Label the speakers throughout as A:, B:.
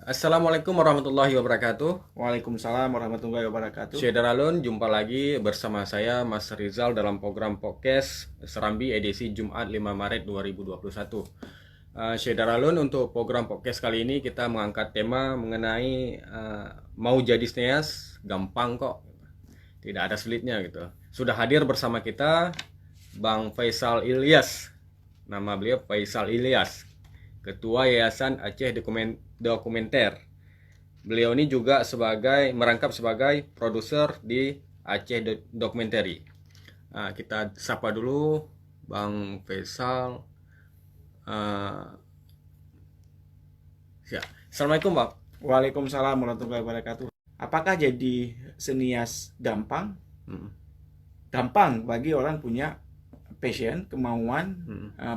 A: Assalamualaikum warahmatullahi wabarakatuh.
B: Waalaikumsalam warahmatullahi wabarakatuh.
A: Syedar Alun, jumpa lagi bersama saya Mas Rizal dalam program podcast Serambi edisi Jumat 5 Maret 2021. Syedar Alun, untuk program podcast kali ini kita mengangkat tema mengenai mau jadi sneas gampang kok. Tidak ada sulitnya gitu. Sudah hadir bersama kita Bang Faisal Ilyas. Nama beliau Faisal Ilyas, Ketua Yayasan Aceh Dokumenter. Beliau ini juga merangkap sebagai produser di Aceh Documentary. Nah, kita sapa dulu Bang Faisal. Ya. Assalamualaikum Bang.
B: Waalaikumsalam warahmatullahi wabarakatuh. Apakah jadi senias gampang? Gampang bagi orang punya passion, kemauan,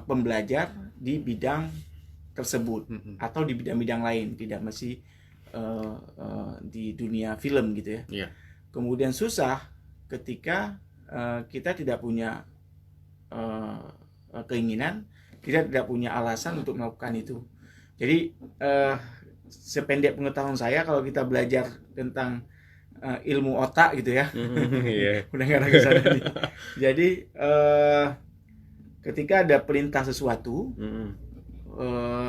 B: pembelajar di bidang tersebut atau di bidang-bidang lain, tidak mesti di dunia film gitu ya.
A: Iya.
B: Kemudian susah ketika kita tidak punya keinginan, kita tidak punya alasan untuk melakukan itu. Jadi sependek pengetahuan saya, kalau kita belajar tentang ilmu otak gitu ya, udah nggak ada kesana nih. Jadi ketika ada perintah sesuatu,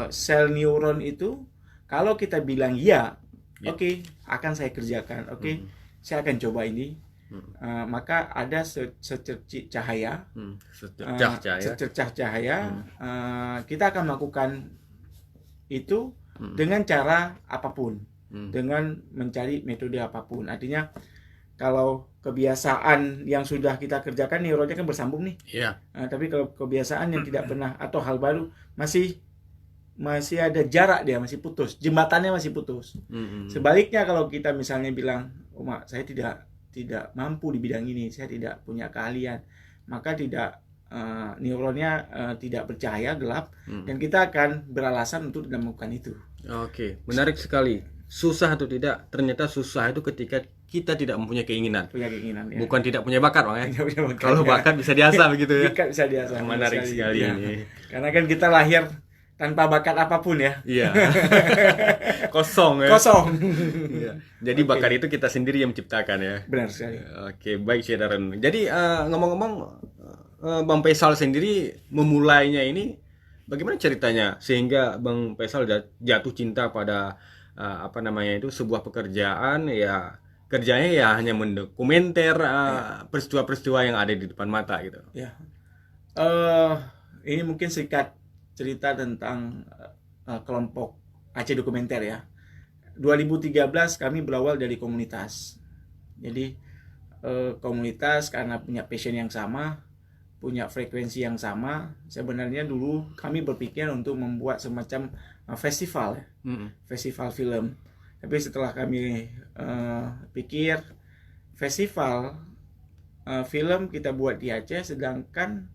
B: sel neuron itu, kalau kita bilang ya, oke, akan saya kerjakan, oke, saya akan coba ini, maka ada secercah cahaya, secercah cahaya, kita akan melakukan itu dengan cara apapun, dengan mencari metode apapun. Artinya kalau kebiasaan yang sudah kita kerjakan, neuronnya kan bersambung nih. Tapi kalau kebiasaan yang tidak pernah atau hal baru, masih ada jarak, dia masih putus, jembatannya masih putus. Sebaliknya kalau kita misalnya bilang, Mak, saya tidak mampu di bidang ini, saya tidak punya keahlian, maka neuronnya tidak bercahaya, gelap, dan kita akan beralasan untuk tidak melakukan itu.
A: Oke, menarik sekali. Susah atau tidak, ternyata susah itu ketika kita tidak mempunyai keinginan.
B: Ya.
A: Bukan tidak punya bakat, Bang ya. Kalau
B: Ya.
A: bakat bisa diasah begitu ya.
B: Bakat bisa diasah.
A: Menarik sekali
B: ya.
A: ini.
B: Karena kan kita lahir tanpa bakat apapun ya.
A: Iya. Kosong ya.
B: Kosong.
A: Iya. Jadi bakat itu kita sendiri yang menciptakan ya.
B: Benar sekali.
A: Oke, baik Syedaren. Jadi ngomong-ngomong, Bang Faisal sendiri memulainya ini bagaimana ceritanya sehingga Bang Faisal jatuh cinta pada sebuah pekerjaan, ya kerjanya ya hanya mendokumenter peristiwa-peristiwa yang ada di depan mata gitu.
B: Ya. Ini mungkin singkat cerita tentang kelompok Aceh Dokumenter ya. 2013 kami berawal dari komunitas. Jadi komunitas karena punya passion yang sama, punya frekuensi yang sama. Sebenarnya dulu kami berpikir untuk membuat semacam festival ya. Festival film. Tapi setelah kami pikir, festival film kita buat di Aceh, sedangkan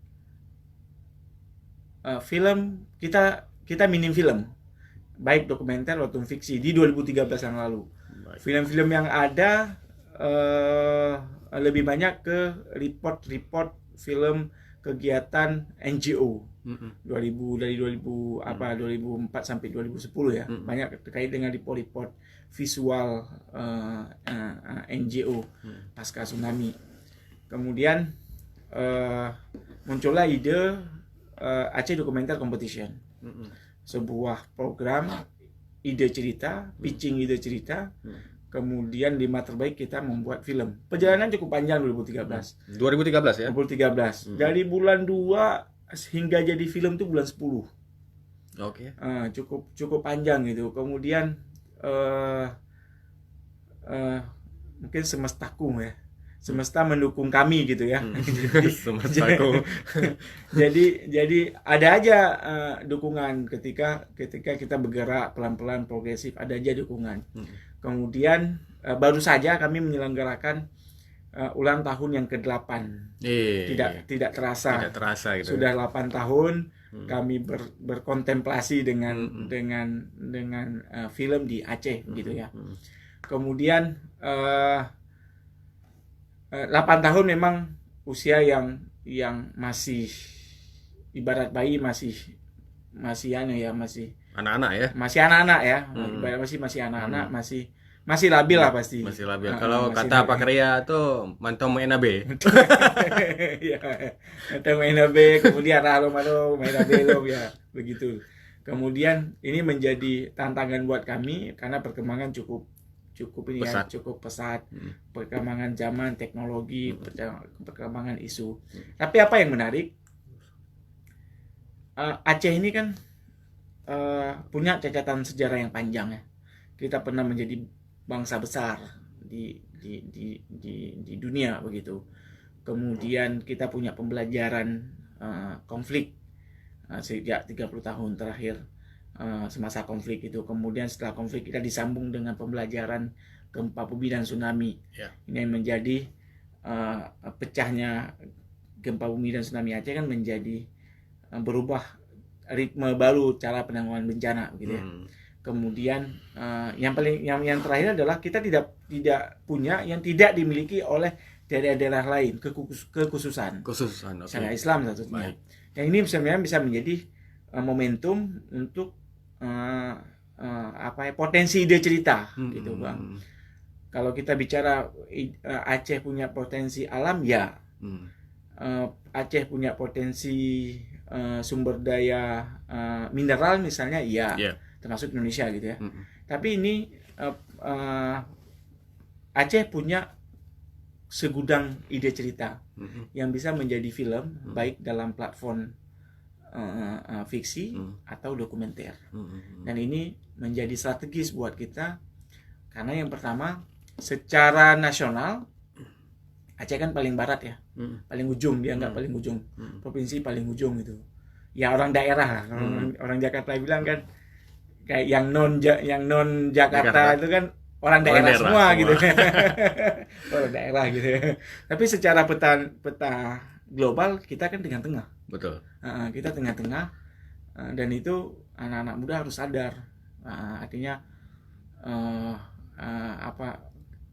B: film kita minim film, baik dokumenter maupun fiksi di 2013 yang lalu. Film-film yang ada lebih banyak ke report film kegiatan NGO. 2004 sampai 2010 ya, banyak terkait dengan report visual NGO pasca tsunami. Kemudian muncullah ide Aceh Dokumenter Competition, sebuah program ide cerita, pitching ide cerita. Kemudian 5 terbaik kita membuat film. Perjalanan cukup panjang 2013 ya? 2013. Dari bulan 2 hingga jadi film itu bulan 10.
A: Oke.
B: Cukup panjang gitu. Kemudian mungkin semestaku ya. Semesta mendukung kami gitu ya.
A: Semestaku.
B: jadi ada aja dukungan ketika kita bergerak pelan-pelan progresif, ada aja dukungan. Kemudian baru saja kami menyelenggarakan ulang tahun yang ke-8. Tidak terasa gitu. Sudah 8 tahun kami berkontemplasi dengan film di Aceh gitu ya. Kemudian 8 tahun memang usia yang masih ibarat bayi, masih
A: anak-anak ya.
B: Masih anak-anak ya. Ibarat masih anak-anak, masih labil lah pasti.
A: Masih labil. Kalau
B: masih
A: kata
B: labil.
A: Pak Kriya tuh mantau main AB.
B: Ya, atau main AB, kemudian halo main AB lo ya, begitu. Kemudian ini menjadi tantangan buat kami karena perkembangan cukup ini ya,
A: Pesat.
B: cukup pesat. Perkembangan zaman, teknologi, perkembangan isu. Tapi apa yang menarik? Aceh ini kan punya catatan sejarah yang panjang ya. Kita pernah menjadi bangsa besar di dunia begitu. Kemudian kita punya pembelajaran konflik sejak 30 tahun terakhir, semasa konflik itu. Kemudian setelah konflik kita disambung dengan pembelajaran gempa bumi dan tsunami. Ini yang menjadi pecahnya gempa bumi dan tsunami Aceh kan menjadi berubah ritme baru cara penanggulangan bencana gitu ya. Kemudian yang terakhir adalah kita tidak punya yang tidak dimiliki oleh daerah-daerah lain, kekhususan.
A: Okay.
B: Syariah Islam satunya. Yang ini sebenarnya bisa menjadi momentum untuk potensi ide cerita gitu Bang. Kalau kita bicara Aceh punya potensi alam ya. Aceh punya potensi sumber daya mineral misalnya ya. Termasuk Indonesia gitu ya. Tapi ini Aceh punya segudang ide cerita yang bisa menjadi film baik dalam platform fiksi atau dokumenter. Dan ini menjadi strategis buat kita karena yang pertama secara nasional Aceh kan paling barat ya, paling ujung, dianggap paling ujung, provinsi paling ujung itu. Ya orang daerah lah, orang Jakarta bilang kan kayak yang non Jakarta itu kan orang daerah semua gitu. Orang daerah gitu. Tapi secara peta global kita kan tengah-tengah.
A: Betul.
B: Kita tengah-tengah dan itu anak-anak muda harus sadar. Artinya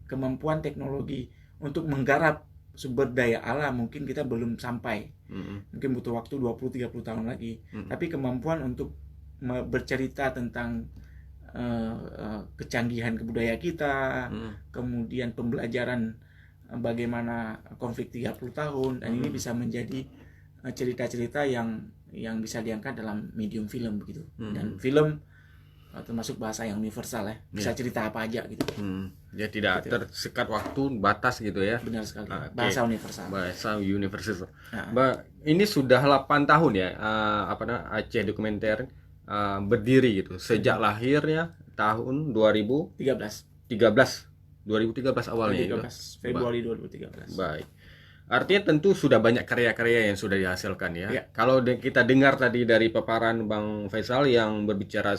B: kemampuan teknologi untuk menggarap sumber daya alam mungkin kita belum sampai. Mungkin butuh waktu 20-30 tahun lagi. Tapi kemampuan untuk bercerita tentang kecanggihan kebudayaan kita, kemudian pembelajaran bagaimana konflik 30 tahun dan ini bisa menjadi cerita-cerita yang bisa diangkat dalam medium film begitu. Dan film termasuk bahasa yang universal ya, bisa cerita apa aja gitu.
A: Ya tidak tersekat waktu, batas gitu ya.
B: Benar sekali. Bahasa universal.
A: Bahasa universal. Mbak, ini sudah 8 tahun ya Aceh Dokumenter berdiri gitu. Sejak lahirnya tahun 2013 awalnya
B: 2013, Februari 2013.
A: Baik. Artinya tentu sudah banyak karya-karya yang sudah dihasilkan ya. Kalau kita dengar tadi dari paparan Bang Faisal yang berbicara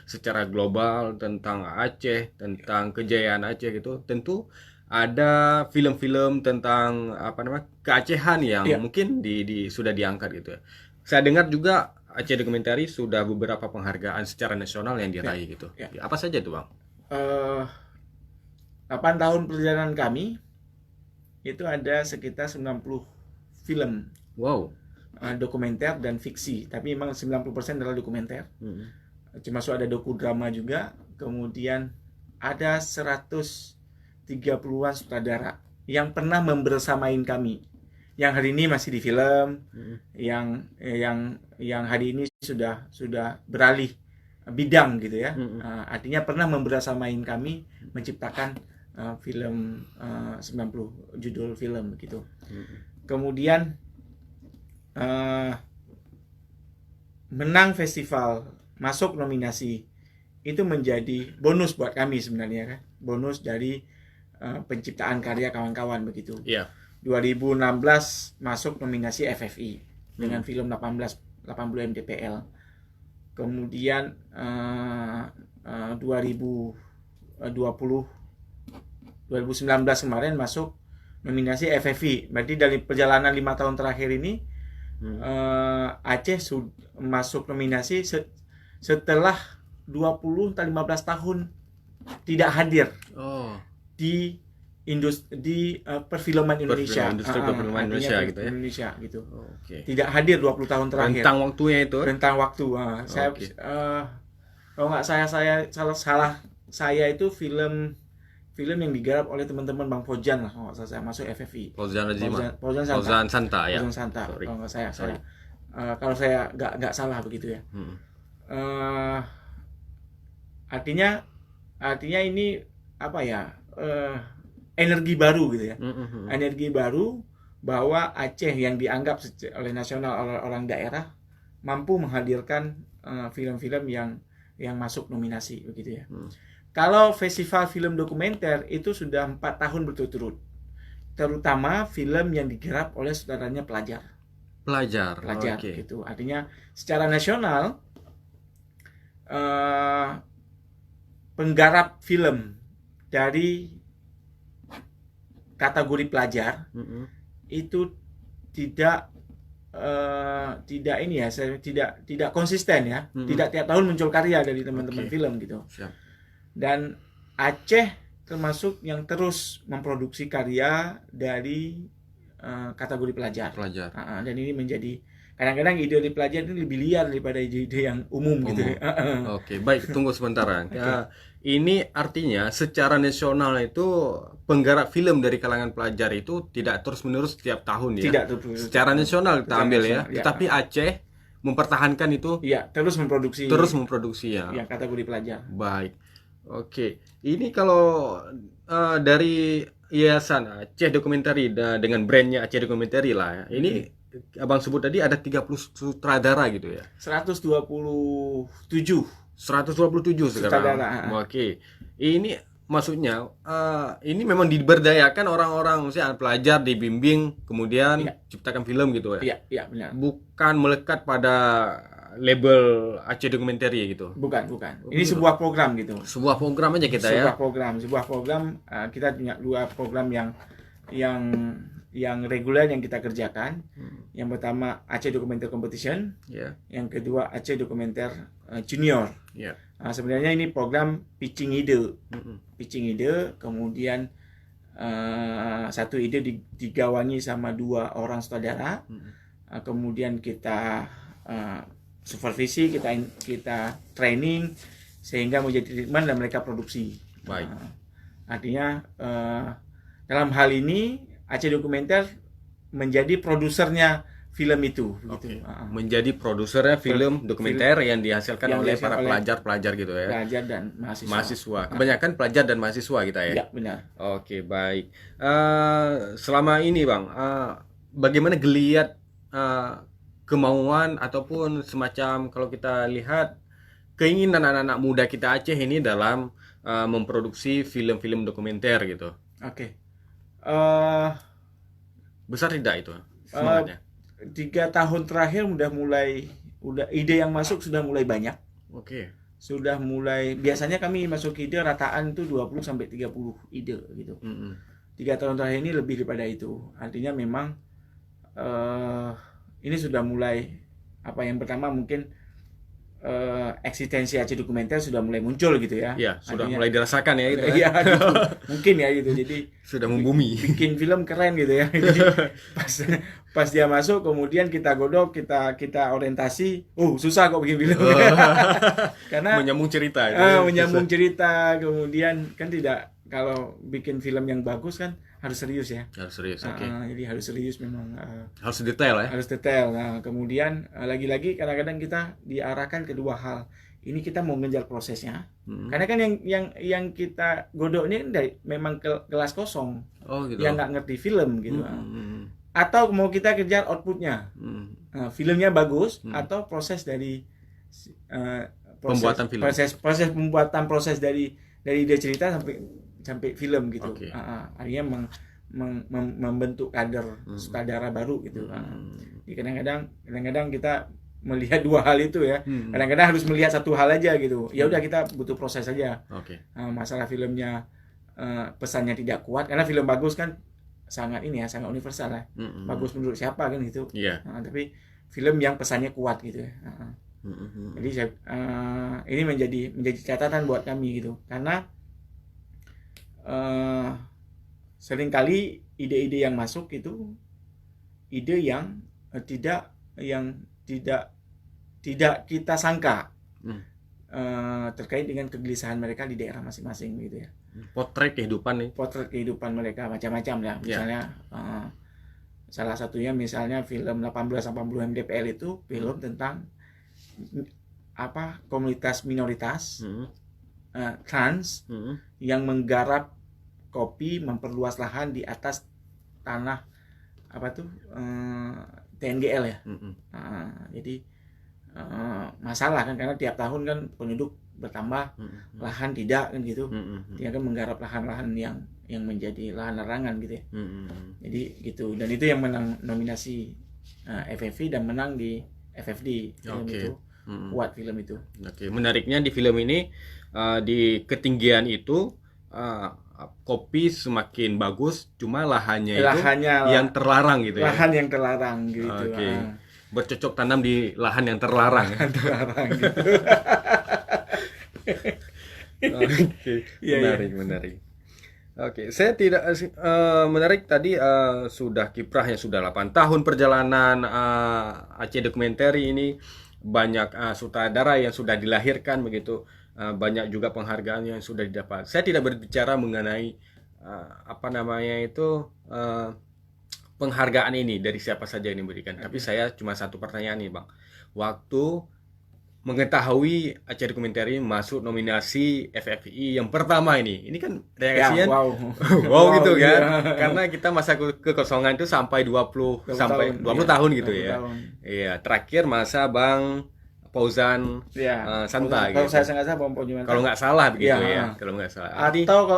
A: secara global tentang Aceh, tentang kejayaan Aceh gitu, tentu ada film-film tentang keacehan yang mungkin sudah diangkat gitu ya. Saya dengar juga Aceh Dokumentari sudah beberapa penghargaan secara nasional yang diraih gitu. Apa saja tuh Bang?
B: 8 tahun perjalanan kami itu ada sekitar 90 film.
A: Wow.
B: Dokumenter dan fiksi, tapi memang 90% adalah dokumenter. Termasuk ada dokudrama juga. Kemudian ada 130-an sutradara yang pernah membersamain kami. Yang hari ini masih di film, yang hari ini sudah beralih bidang gitu ya. Artinya pernah membersamain kami menciptakan film 90 judul film gitu. Kemudian menang festival, masuk nominasi itu menjadi bonus buat kami sebenarnya kan. Bonus dari penciptaan karya kawan-kawan begitu. 2016 masuk nominasi FFI dengan film 80 mdpl. Kemudian 2019 kemarin masuk nominasi FFI. Berarti dari perjalanan 5 tahun terakhir ini Aceh masuk nominasi setelah 20 atau 15 tahun tidak hadir di perfilman Indonesia.
A: Industri perfilman
B: Artinya
A: Indonesia gitu ya.
B: Indonesia gitu.
A: Oke.
B: Tidak hadir 20 tahun terakhir.
A: Rentang waktunya itu.
B: Rentang waktu. Saya
A: Oke.
B: kalau nggak saya itu film yang digarap oleh teman-teman Bang Fojan lah, kalau nggak salah saya masuk FFI.
A: Fauzan Rajima.
B: Fauzan Santa.
A: Fauzan Santa ya.
B: Fauzan Santa.
A: Sorry.
B: Kalau nggak saya,
A: Sorry.
B: kalau saya nggak salah begitu ya.
A: Hmm.
B: Artinya ini apa ya? Energi baru gitu ya. Energi baru bahwa Aceh yang dianggap oleh nasional oleh orang daerah mampu menghadirkan film-film yang masuk nominasi begitu ya. Kalau festival film dokumenter itu sudah 4 tahun berturut-turut, terutama film yang digarap oleh saudaranya pelajar
A: Oke.
B: gitu. Artinya secara nasional penggarap film dari kategori pelajar itu tidak ini ya, tidak konsisten ya, tidak tiap tahun muncul karya dari teman-teman film gitu.
A: Siap.
B: Dan Aceh termasuk yang terus memproduksi karya dari kategori pelajar. Dan ini menjadi kadang-kadang ide dari pelajar ini lebih liar daripada ide-ide yang umum. Gitu.
A: Oke, baik, tunggu sebentar. Ini artinya secara nasional itu penggarap film dari kalangan pelajar itu tidak terus-menerus setiap tahun ya.
B: Tidak terus.
A: Secara nasional kita ambil ya. Tetapi Aceh mempertahankan itu.
B: Iya, terus memproduksi
A: ya.
B: Yang kategori pelajar.
A: Baik. Oke, ini kalau dari Yayasan Aceh Documentary dengan brandnya Aceh Documentary lah ya. Ini Abang sebut tadi ada 30 sutradara gitu ya.
B: 127
A: sekarang. Oke. Ini maksudnya ini memang diberdayakan orang-orang, misalnya pelajar dibimbing kemudian ciptakan film gitu ya.
B: Iya, benar.
A: Bukan melekat pada label Aceh Documentary gitu.
B: Bukan. Ini sebuah program gitu.
A: Sebuah program aja kita
B: sebuah program. Kita punya 2 program yang reguler yang kita kerjakan. Yang pertama Aceh Dokumenter Competition. Yang kedua Aceh Dokumenter Junior. Sebenarnya ini program pitching ide. Kemudian satu ide digawangi sama 2 orang saudara. Kemudian kita supervisi, kita training sehingga menjadi treatment dan mereka produksi.
A: Baik.
B: Artinya dalam hal ini Aceh Dokumenter menjadi produsernya film itu.
A: Begitu. Menjadi produsernya film dokumenter yang dihasilkan oleh para pelajar-pelajar gitu ya.
B: Pelajar dan mahasiswa.
A: Kebanyakan pelajar dan mahasiswa kita ya.
B: Iya, benar.
A: Oke, baik. Selama ini Bang, bagaimana geliat kemauan ataupun semacam kalau kita lihat keinginan anak-anak muda kita Aceh ini dalam memproduksi film-film dokumenter gitu.
B: Oke.
A: Besar tidak itu semangatnya?
B: 3 tahun terakhir udah ide yang masuk sudah mulai banyak.
A: Oke.
B: Sudah mulai, biasanya kami masuk ide rataan itu 20 sampai 30 ide gitu. 3 tahun terakhir ini lebih daripada itu. Artinya memang ini sudah mulai yang pertama mungkin eksistensi Aceh Dokumenter sudah mulai muncul gitu ya.
A: Iya, sudah mulai dirasakan ya gitu.
B: Iya, gitu. Mungkin ya gitu. Jadi
A: sudah membumi.
B: Bikin film keren gitu ya. Jadi pas dia masuk kemudian kita godok, kita orientasi, susah kok bikin film. Karena menyambung cerita cerita, kemudian kan tidak, kalau bikin film yang bagus kan harus serius ya.
A: Harus serius, oke.
B: Jadi harus serius memang.
A: Harus detail ya.
B: Harus detail. Nah, kemudian lagi-lagi kadang-kadang kita diarahkan ke 2 hal. Ini kita mau ngejar prosesnya. Karena kan yang kita godok ini memang gelas kosong.
A: Oh gitu.
B: Yang nggak ngerti film gitu. Atau mau kita kejar outputnya. Filmnya bagus atau proses dari
A: pembuatan film.
B: Proses pembuatan dari ide cerita sampai film gitu. Artinya membentuk kader sutradara baru gitu. Jadi kadang-kadang kita melihat 2 hal itu ya. Kadang-kadang harus melihat satu hal aja gitu. Ya udah, kita butuh proses saja. Masalah filmnya pesannya tidak kuat, karena film bagus kan sangat universal lah. Bagus menurut siapa kan gitu. Tapi film yang pesannya kuat gitu ya. Jadi ini menjadi catatan buat kami gitu, karena seringkali ide-ide yang masuk itu ide yang tidak kita sangka terkait dengan kegelisahan mereka di daerah masing-masing gitu ya.
A: Potret kehidupan nih.
B: Potret kehidupan mereka macam-macam ya. Misalnya salah satunya misalnya film 1880 MDPL itu film tentang komunitas minoritas trans yang menggarap kopi, memperluas lahan di atas tanah TNGL ya. Jadi masalah kan, karena tiap tahun kan penduduk bertambah, lahan tidak kan gitu. Dia kan menggarap lahan-lahan yang menjadi lahan larangan gitu ya. Jadi gitu, dan itu yang menang nominasi FFI dan menang di FFD film itu. Buat film itu.
A: Menariknya di film ini di ketinggian itu kopi semakin bagus, cuma lahannya itu yang terlarang gitu ya.
B: Lahan yang terlarang gitu.
A: Bercocok tanam di lahan yang terlarang.
B: Terlarang gitu.
A: Menarik. Saya tidak menarik tadi sudah kiprahnya sudah 8 tahun perjalanan Aceh Dokumentari ini, banyak sutradara yang sudah dilahirkan begitu. Banyak juga penghargaan yang sudah didapat. Saya tidak berbicara mengenai penghargaan ini dari siapa saja yang diberikan. Tapi saya cuma satu pertanyaan nih Bang. Waktu mengetahui Aceh Dokumentari masuk nominasi FFI yang pertama ini kan reaksinya wow gitu kan. Karena kita masa kekosongan itu sampai 20 tahun gitu ya. Iya, terakhir masa Bang Fauzan Santa
B: kalau
A: gitu.
B: saya nggak salah
A: Kalau nggak salah begitu ya. Kalau nggak salah.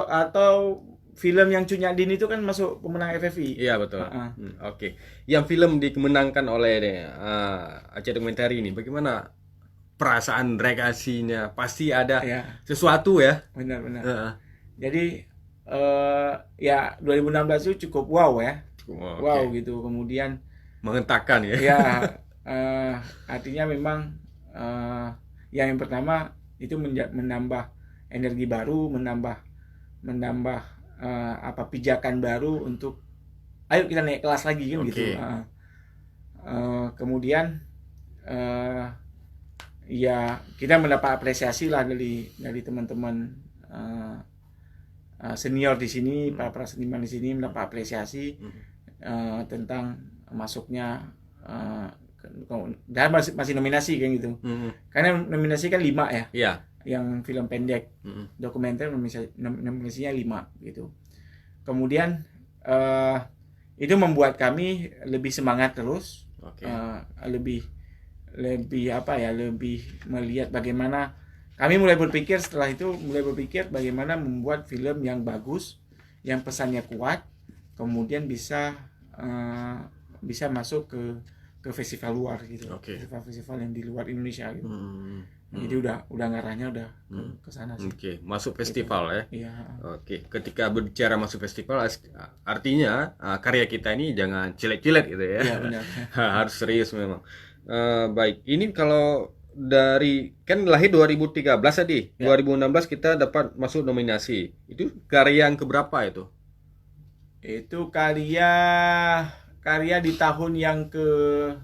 B: Atau film yang Cunyadin itu kan masuk pemenang FFI.
A: Iya betul. Yang film dikemenangkan oleh Aceh Dokumentari ini, bagaimana perasaan reaksinya? Pasti ada sesuatu ya.
B: Benar. Jadi 2016 itu cukup wow ya. Wow gitu. Kemudian
A: menghentakkan ya.
B: Ya artinya memang yang pertama itu menambah energi baru, menambah pijakan baru untuk ayo kita naik kelas lagi kan gitu. Kemudian ya kita mendapat apresiasi lah dari teman-teman senior di sini, para seniman di sini mendapat apresiasi tentang masuknya dan masih nominasi kan gitu. Karena nominasi kan 5 ya.
A: Iya.
B: Yang film pendek, dokumenter nominasinya 5 gitu. Kemudian itu membuat kami lebih semangat terus, lebih melihat bagaimana kami mulai berpikir bagaimana membuat film yang bagus, yang pesannya kuat, kemudian bisa masuk ke festival luar gitu, festival yang di luar Indonesia gitu. Jadi udah ngarahnya udah ke sana sih.
A: Masuk festival ya.
B: Iya.
A: Ketika berbicara masuk festival artinya karya kita ini jangan cilet-cilet gitu ya.
B: Iya benar.
A: Harus serius memang. Baik, ini kalau dari kan lahir 2013 tadi, 2016 kita dapat masuk nominasi. Itu karya yang keberapa itu?
B: Itu karya di tahun yang ke-6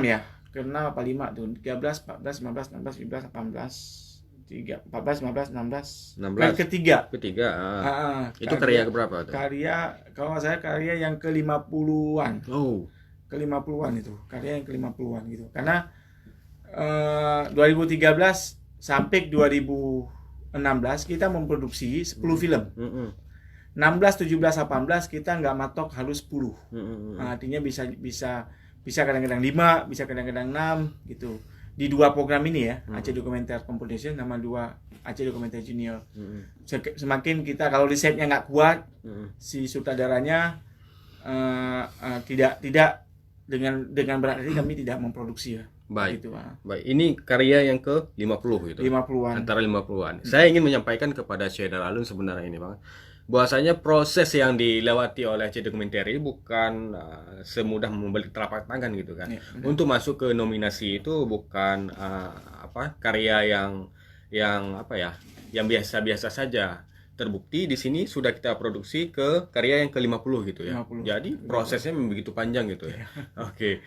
B: ya. Ke-6 apa 5 tuh? 13, 14, 15, 16, 17, 18, 14, 15, 16. Ketiga.
A: Itu karya keberapa tuh?
B: Kalau saya karya yang ke-50-an. Ke-50-an itu. Karya yang ke-50-an gitu. Karena 2013 sampai 2016 kita memproduksi 10 film. 16, 17, 18 kita nggak matok harus 10. Artinya bisa kadang-kadang 5, bisa kadang-kadang 6 gitu. Di 2 program ini ya, Aceh Dokumenter Competition sama 2 Aceh Dokumenter Junior. Semakin kita kalau risetnya nggak kuat, si sutradaranya tidak dengan berarti kami tidak memproduksi ya.
A: Baik.
B: Gitu,
A: Baik, ini karya yang ke-50 gitu.
B: 50-an.
A: Antara 50-an. Saya ingin menyampaikan kepada Syedar Alun sebenarnya ini, Bang. Bahwasanya proses yang dilewati oleh Aceh Dokumentari bukan semudah membalik telapak tangan gitu kan. Untuk masuk ke nominasi itu bukan karya yang biasa-biasa saja. terbukti di sini sudah kita produksi ke karya yang ke-50 gitu ya.
B: 50.
A: Jadi prosesnya begitu panjang gitu ya. Oke.